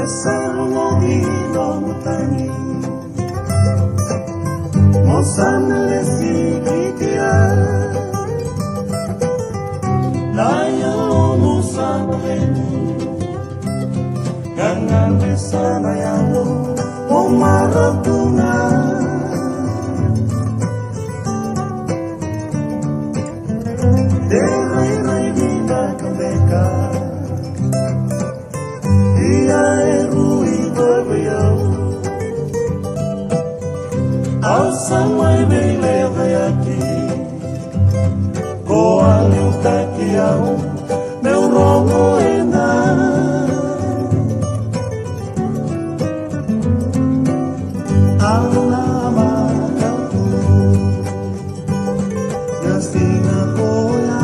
Salmo vino mutani Mosana sikitia Layo musamreni Gangan besana yawo Omaratuna Derai vida kambeka Samai beleza aqui Com a luta que amo Meu ronco ainda Alama kapu Gastina koya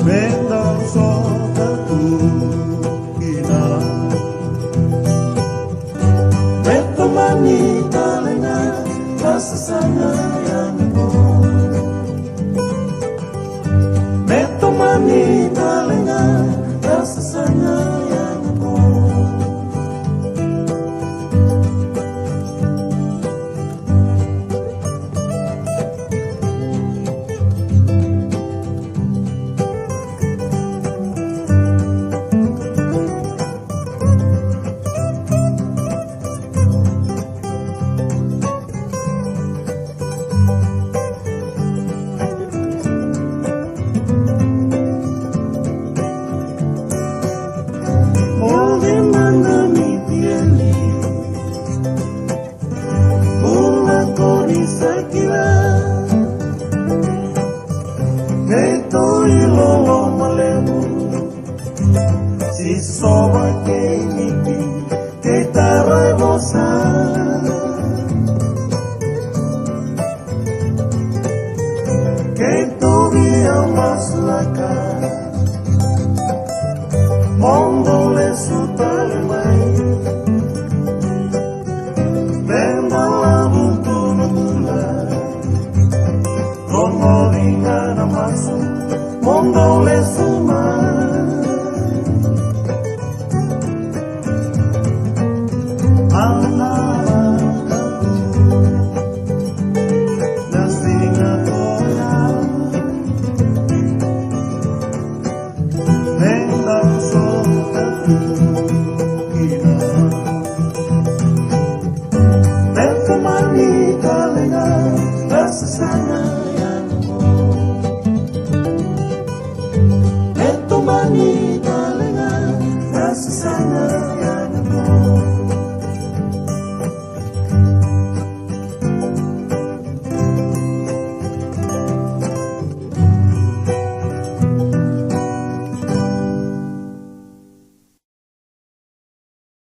Vendang soka tu Manita lengan rasa sayang Beto manita lengan rasa sayang Si soba que inipi que te rebosa que tu vida más la cara mondo le sutalmai venda la buntuna mula como vingana maso mondo le suma Manita